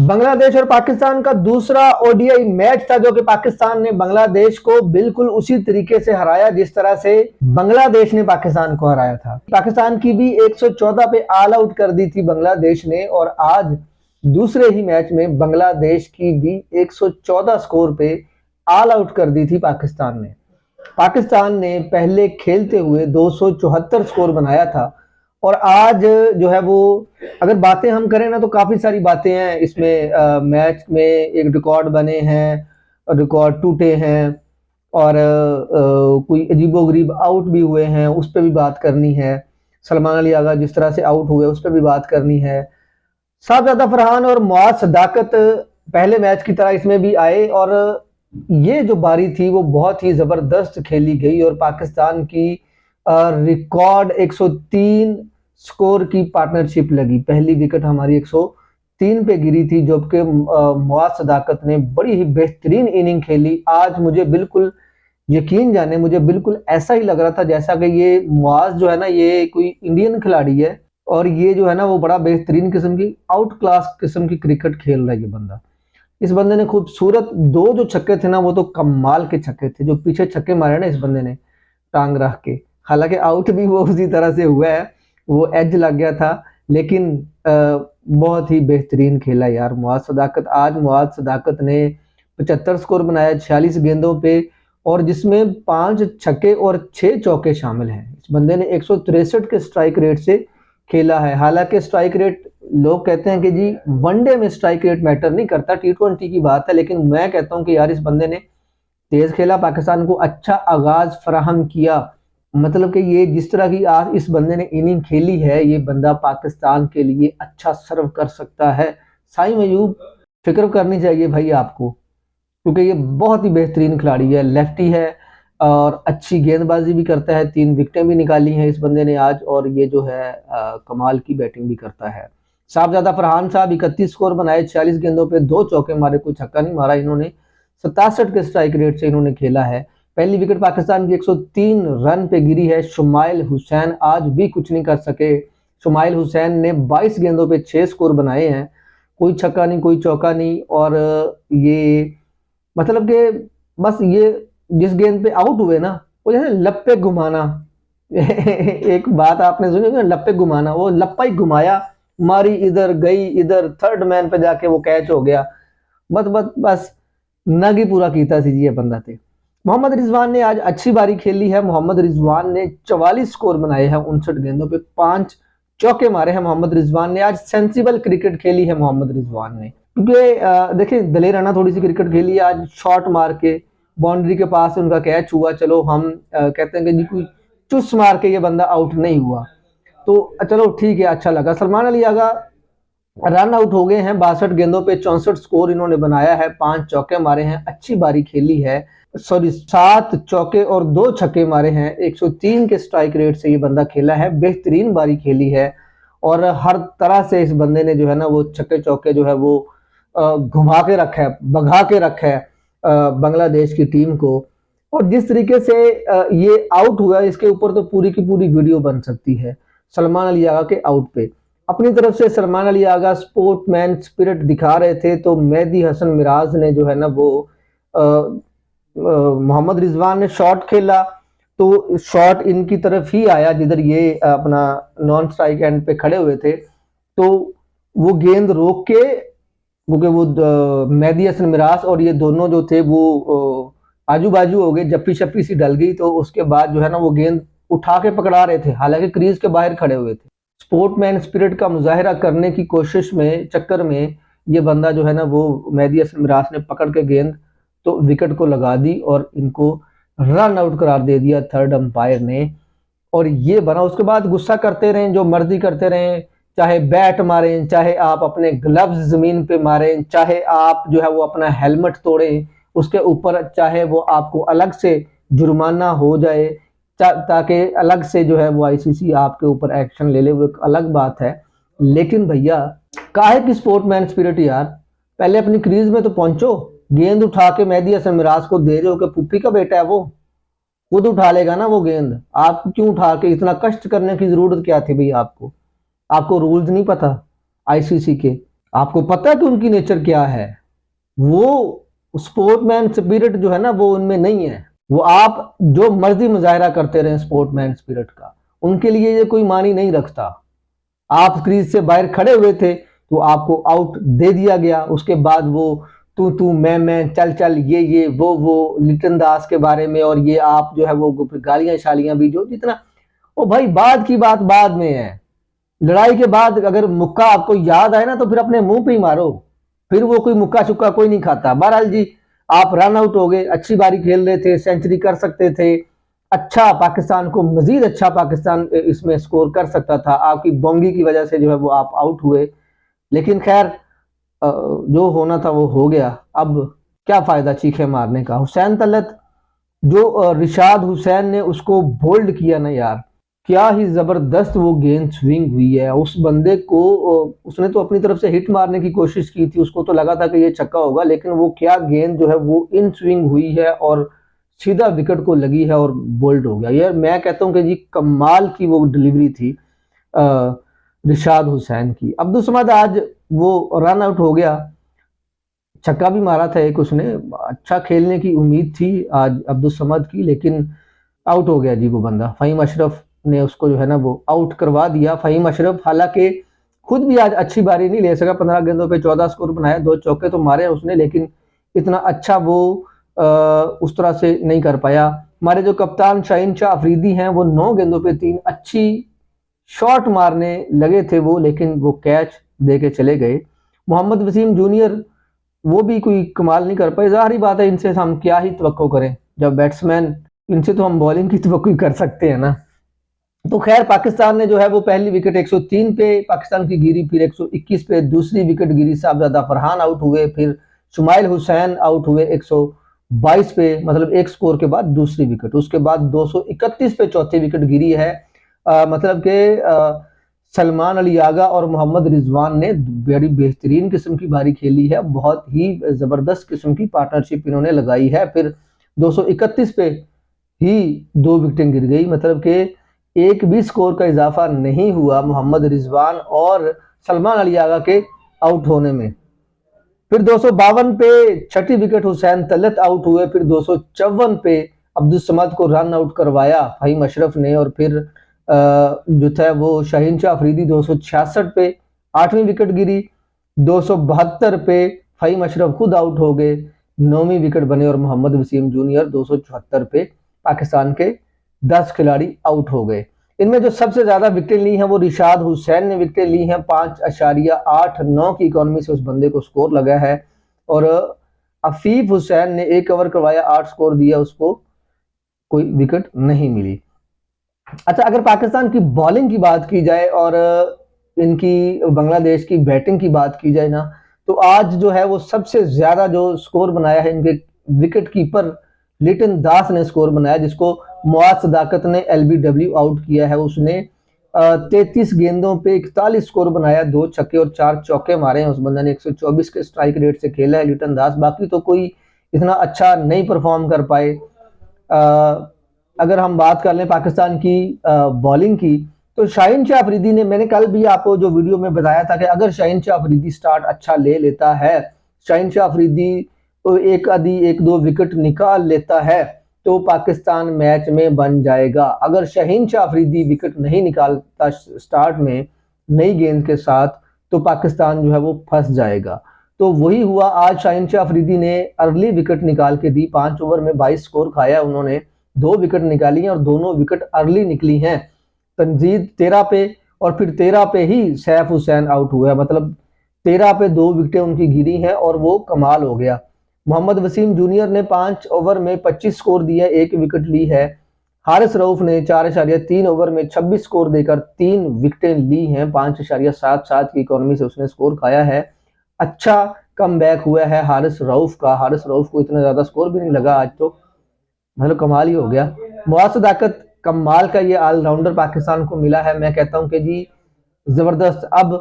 बांग्लादेश और पाकिस्तान का दूसरा ओडीआई मैच था जो कि पाकिस्तान ने बांग्लादेश को बिल्कुल उसी तरीके से हराया जिस तरह से बांग्लादेश ने पाकिस्तान को हराया था। पाकिस्तान की भी 114 पे ऑल आउट कर दी थी बांग्लादेश ने, और आज दूसरे ही मैच में बांग्लादेश की भी 114 स्कोर पे ऑल आउट कर दी थी पाकिस्तान ने। पाकिस्तान ने पहले खेलते हुए 274 स्कोर बनाया था, और आज जो है वो अगर बातें हम करें ना तो काफी सारी बातें हैं इसमें। मैच में एक रिकॉर्ड बने हैं, रिकॉर्ड टूटे हैं, और कोई अजीबोगरीब आउट भी हुए हैं, उस पर भी बात करनी है। सलमान अली आगा जिस तरह से आउट हुए उस पर भी बात करनी है। साहबजादा फरहान और मुआज सदाकत पहले मैच की तरह इसमें भी आए, और ये जो बारी थी वो बहुत ही जबरदस्त खेली गई, और पाकिस्तान की रिकॉर्ड 103 स्कोर की पार्टनरशिप लगी। पहली विकेट हमारी 103 पे गिरी थी, जबकि मुआज सदाकत ने बड़ी ही बेहतरीन इनिंग खेली। आज मुझे बिल्कुल यकीन जाने, मुझे बिल्कुल ऐसा ही लग रहा था जैसा कि ये मुआज जो है ना ये कोई इंडियन खिलाड़ी है, और ये जो है ना वो बड़ा बेहतरीन किस्म की आउट क्लास किस्म की क्रिकेट खेल रहा है ये बंदा। इस बंदे ने खूबसूरत दो जो छक्के थे ना वो तो कमाल के छक्के थे, जो पीछे छक्के मारे ना इस बंदे ने टांग रख के। हालांकि आउट भी वो उसी तरह से हुआ है, वो एज लग गया था, लेकिन बहुत ही बेहतरीन खेला यार मुआज सदाकत। आज मुआज सदाकत ने 75 स्कोर बनाया 46 गेंदों पे, और जिसमें 5 छक्के और 6 चौके शामिल हैं। इस बंदे ने 163 के स्ट्राइक रेट से खेला है। हालांकि स्ट्राइक रेट, लोग कहते हैं कि जी वनडे में स्ट्राइक रेट मैटर नहीं करता, T20 की बात है, लेकिन मैं कहता हूं कि यार इस बंदे ने तेज खेला, पाकिस्तान को अच्छा आगाज फराहम किया। मतलब कि ये जिस तरह की आज इस बंदे ने इनिंग खेली है, ये बंदा पाकिस्तान के लिए अच्छा सर्व कर सकता है। साइम अयूब, फिक्र करनी चाहिए भाई आपको, क्योंकि ये बहुत ही बेहतरीन खिलाड़ी है, लेफ्टी है और अच्छी गेंदबाजी भी करता है। 3 विकेटें भी निकाली हैं इस बंदे ने आज, और ये जो है कमाल की बैटिंग भी करता है। साहबजादा फरहान साहब 31 स्कोर बनाए, 46 गेंदों पे 2 चौके मारे, कोई छक्का नहीं मारा इन्होंने। 67 के स्ट्राइक रेट से इन्होंने खेला है। पहली विकेट पाकिस्तान की 103 रन पे गिरी है। शुमाइल हुसैन आज भी कुछ नहीं कर सके। शुमाइल हुसैन ने 22 गेंदों पे 6 स्कोर बनाए हैं, कोई छक्का नहीं कोई चौका नहीं। और ये मतलब कि बस ये जिस गेंद पे आउट हुए ना वो जैसे लप्पे घुमाना एक बात आपने सुनी ना, लप्पे घुमाना, वो लप्पा ही घुमाया, मारी इधर गई इधर, थर्ड मैन पे जाके वो कैच हो गया। बस नग ही पूरा कीता सी जी ये बंदा थे। मोहम्मद रिजवान ने आज अच्छी बारी खेली है। मोहम्मद रिजवान ने 44 स्कोर बनाए हैं 59 गेंदों पे, 5 चौके मारे हैं। मोहम्मद रिजवान ने आज सेंसिबल क्रिकेट खेली है मोहम्मद रिजवान ने, क्योंकि देखिए दलेर राना थोड़ी सी क्रिकेट खेली है आज, शॉट मार के बाउंड्री के पास से उनका कैच हुआ। चलो हम कहते हैं कि जी कोई चुस मार के ये बंदा आउट नहीं हुआ, तो चलो ठीक है, अच्छा लगा। सलमान अली आगा रन आउट हो गए हैं 62 गेंदों पे, 64 स्कोर इन्होंने बनाया है, 5 चौके मारे हैं, अच्छी बारी खेली है। सॉरी 7 चौके और 2 छक्के मारे हैं। 103 के स्ट्राइक रेट से ये बंदा खेला है, बेहतरीन बारी खेली है, और हर तरह से इस बंदे ने जो है ना वो छक्के चौके जो है वो घुमा के रखा है, भगा के रखा है बांग्लादेश की टीम को। और जिस तरीके से ये आउट हुआ इसके ऊपर तो पूरी की पूरी वीडियो बन सकती है सलमान अली आगा के आउट पे। अपनी तरफ से सलमान अली आगा स्पोर्टमैन स्पिरिट दिखा रहे थे, तो मेहदी हसन मिराज ने जो है ना वो मोहम्मद रिजवान ने शॉट खेला, तो शॉट इनकी तरफ ही आया जिधर ये अपना नॉन स्ट्राइक एंड पे खड़े हुए थे, तो वो गेंद रोक के, क्योंकि वो मेहदी हसन मिराज और ये दोनों जो थे वो आजू बाजू हो गए, जप्पी शप्पी सी डल गई, तो उसके बाद जो है ना वो गेंद उठा के पकड़ा रहे थे, हालांकि क्रीज के बाहर खड़े हुए थे। स्पोर्टमैन स्पिरिट का मुजाहरा करने की कोशिश में चक्कर में ये बंदा जो है ना वो मेहदी हसन मिराज ने पकड़ के गेंद तो विकेट को लगा दी, और इनको रन आउट करार दे दिया थर्ड अंपायर ने। और ये बना, उसके बाद गुस्सा करते रहे, जो मर्जी करते रहे, चाहे बैट मारें, चाहे आप अपने ग्लव्स जमीन पे मारें, चाहे आप जो है वो अपना हेलमेट तोड़ें उसके ऊपर, चाहे वो आपको अलग से जुर्माना हो जाए, ताकि अलग से जो है वो आईसीसी आपके ऊपर एक्शन ले ले, वो एक अलग बात है। लेकिन भैया काहे की स्पोर्टमैन स्पिरिट यार, पहले अपनी क्रीज में तो पहुंचो, गेंद उठा के मेहदी हसन मिराज को दे रहे हो कि पुप्पी का बेटा है वो, खुद उठा लेगा ना वो गेंद, आप क्यों उठा के, इतना कष्ट करने की जरूरत क्या थी भाई आपको? आपको रूल्स नहीं पता आईसीसी के? आपको पता है कि उनकी नेचर क्या है। वो स्पोर्टमैन स्पिरिट जो है ना वो उनमें नहीं है। वो आप जो मर्जी मुजाहरा करते रहे स्पोर्टमैन स्पिरिट का, उनके लिए ये कोई मानी नहीं रखता। आप क्रीज से बाहर खड़े हुए थे तो आपको आउट दे दिया गया, उसके बाद वो तू मैं चल चल ये वो लिटन दास के बारे में, और ये आप जो है वो गालियां शालियां भी जो जितना, ओ भाई बाद की बात बाद में है। लड़ाई के बाद अगर मुक्का आपको याद आए ना तो फिर अपने मुंह पे ही मारो, फिर वो कोई मुक्का चुक्का कोई नहीं खाता। बहरहाल जी, आप रन आउट हो गए, अच्छी बारी खेल रहे थे, सेंचुरी कर सकते थे, अच्छा पाकिस्तान को मजीद अच्छा पाकिस्तान इसमें स्कोर कर सकता था, आपकी बोंगी की वजह से जो है वो आप आउट हुए। लेकिन खैर जो होना था वो हो गया। अब क्या फायदा चीखे मारने का। हुसैन तलत जो रिशाद हुसैन ने उसको बोल्ड किया ना यार, क्या ही जबरदस्त वो गेंद स्विंग हुई है। उस बंदे को उसने तो अपनी तरफ से हिट मारने की कोशिश की थी, उसको तो लगा था कि ये छक्का होगा, लेकिन वो क्या गेंद जो है वो इन स्विंग हुई है और सीधा विकेट को लगी है और बोल्ड हो गया। यार मैं कहता हूँ कि जी कमाल की वो डिलीवरी थी रिशाद हुसैन की। अब्दुल समद आज वो रन आउट हो गया, छक्का भी मारा था एक उसने, अच्छा खेलने की उम्मीद थी आज अब्दुल समद की, लेकिन आउट हो गया जी वो बंदा। फ़हीम अशरफ ने उसको जो है ना वो आउट करवा दिया। फ़हीम अशरफ हालांकि खुद भी आज अच्छी बारी नहीं ले सका, 15 गेंदों पे 14 स्कोर बनाया, 2 चौके तो मारे उसने, लेकिन इतना अच्छा वो उस तरह से नहीं कर पाया। हमारे जो कप्तान शाहीन शाह अफरीदी हैं वो 9 गेंदों पे 3 अच्छी शॉट मारने लगे थे वो, लेकिन वो कैच दे के चले गए। मोहम्मद वसीम जूनियर वो भी कोई कमाल नहीं कर पाए। ज़ाहिर बात है इनसे हम क्या ही तवक्को करें, जब बैट्समैन, इनसे तो हम बॉलिंग की तवक्को कर सकते हैं ना। तो खैर पाकिस्तान ने जो है वो पहली विकेट 103 पे पाकिस्तान की गिरी, फिर 121 पे दूसरी विकेट गिरी, साहबजादा फरहान आउट हुए, फिर शुमाइल हुसैन आउट हुए 122 पे, मतलब एक स्कोर के बाद दूसरी विकेट। उसके बाद 231 पे चौथी विकेट गिरी है। मतलब के सलमान अली आगा और मोहम्मद रिजवान ने बड़ी बेहतरीन किस्म की बारी खेली है, बहुत ही जबरदस्त किस्म की पार्टनरशिप इन्होंने लगाई है। फिर 231 पे ही 2 विकेटें गिर गई, मतलब कि एक भी स्कोर का इजाफा नहीं हुआ मोहम्मद रिजवान और सलमान अली आगा के आउट होने में। फिर 252 पे छठी विकेट हुसैन तलत आउट हुए, फिर 254 पे अब्दुल समद को रन आउट करवाया फ़हीम अशरफ ने, और फिर जो था वो शाहीन शाह अफरीदी 266 पे 8वीं विकेट गिरी, 272 पे फ़हीम अशरफ खुद आउट हो गए, 9वीं विकेट बने, और मोहम्मद वसीम जूनियर 274 पे पाकिस्तान के 10 खिलाड़ी आउट हो गए। इनमें जो सबसे ज्यादा विकेट ली हैं वो रिशाद हुसैन ने विकेट ली हैं, 5.89 की इकोनॉमी से उस बंदे को स्कोर लगा है। और अफीफ हुसैन ने 1 ओवर करवाया, 8 स्कोर दिया, उसको कोई विकेट नहीं मिली। अच्छा, अगर पाकिस्तान की बॉलिंग की बात की जाए और इनकी बांग्लादेश की बैटिंग की बात की जाए ना, तो आज जो है वो सबसे ज्यादा जो स्कोर बनाया है इनके विकेट कीपर लिटन दास ने स्कोर बनाया, जिसको मुआज सदाकत ने एलबीडब्ल्यू आउट किया है। उसने 33 गेंदों पे 41 स्कोर बनाया, 2 छक्के और 4 चौके मारे हैं उस बंदे ने। 124 के स्ट्राइक रेट से खेला है लिटन दास, बाकी तो कोई इतना अच्छा नहीं परफॉर्म कर पाए। अगर हम बात कर लें पाकिस्तान की बॉलिंग की, तो शाहीन शाह अफरीदी ने, मैंने कल भी आपको जो वीडियो में बताया था कि अगर शाहीन शाह अफरीदी स्टार्ट अच्छा ले लेता है, शाहीन शाह अफरीदी तो एक दो विकेट निकाल लेता है तो पाकिस्तान मैच में बन जाएगा। अगर शाहीन शाह अफरीदी विकेट नहीं निकालता स्टार्ट में नई गेंद के साथ, तो पाकिस्तान जो है वो फंस जाएगा। तो वही हुआ, आज शाहीन शाह अफरीदी ने अर्ली विकेट निकाल के दी, 5 ओवर में 22 स्कोर खाया उन्होंने, 2 विकेट निकाली हैं और दोनों विकेट अर्ली निकली हैं। तंजीद 13 पे, और फिर 13 पे ही सैफ हुसैन आउट हुआ, मतलब 13 पे 2 विकेटें उनकी गिरी हैं और वो कमाल हो गया। मोहम्मद वसीम जूनियर ने 5 ओवर में 25 स्कोर दिए, 1 विकेट ली है। हारिस रऊफ ने 4.3 ओवर में 26 स्कोर देकर 3 विकेटें ली हैं, 5.77 की इकोनॉमी से उसने स्कोर खाया है। अच्छा कम बैक हुआ है हारिस रऊफ का, हारिस रऊफ को इतना ज्यादा स्कोर भी नहीं लगा आज, तो मतलब कमाल ही हो गया। मुआज सदाकत कमाल का ये ऑलराउंडर पाकिस्तान को मिला है, मैं कहता हूं कि जी जबरदस्त। अब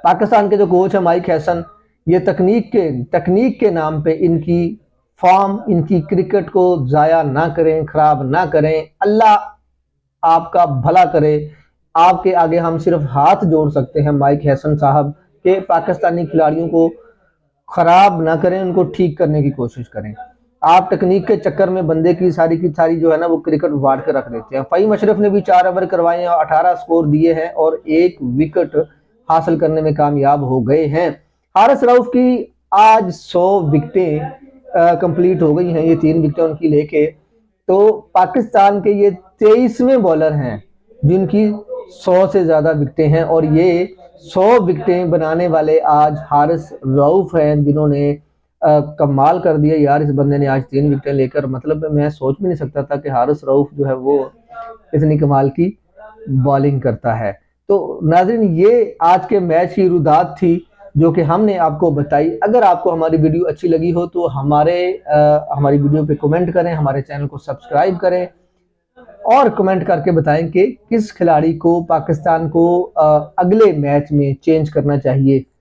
पाकिस्तान के जो कोच है माइक हैसन, ये तकनीक के नाम पे इनकी फॉर्म, इनकी क्रिकेट को जाया ना करें, खराब ना करें। अल्लाह आपका भला करे। आपके आगे हम सिर्फ हाथ जोड़ सकते हैं माइक हैसन साहब, कि पाकिस्तानी खिलाड़ियों को खराब ना करें, उनको ठीक करने की कोशिश करें। आप टेक्निक के चक्कर में बंदे की सारी जो है ना वो क्रिकेट वाड़ के रख देते हैं। फ़हीम अशरफ ने भी 4 ओवर करवाए हैं और 18 स्कोर दिए हैं और 1 विकेट हासिल करने में कामयाब हो गए हैं। हारिस रऊफ की आज 100 विकेटें कंप्लीट हो गई हैं, ये 3 विकेटें उनकी लेके। तो पाकिस्तान के ये 23वें बॉलर हैं जिनकी 100 से ज्यादा विकेटें हैं और ये 100 विकेटें बनाने वाले आज हारिस रऊफ हैं, जिन्होंने कमाल कर दिया यार। इस बंदे ने आज 3 विकेटें लेकर, मतलब मैं सोच भी नहीं सकता था कि हारिस रऊफ जो है वो इतनी कमाल की बॉलिंग करता है। तो नाज़रीन, ये आज के मैच की रुदात थी जो कि हमने आपको बताई। अगर आपको हमारी वीडियो अच्छी लगी हो तो हमारी वीडियो पे कमेंट करें, हमारे चैनल को सब्सक्राइब करें और कमेंट करके बताएं कि किस खिलाड़ी को पाकिस्तान को अगले मैच में चेंज करना चाहिए।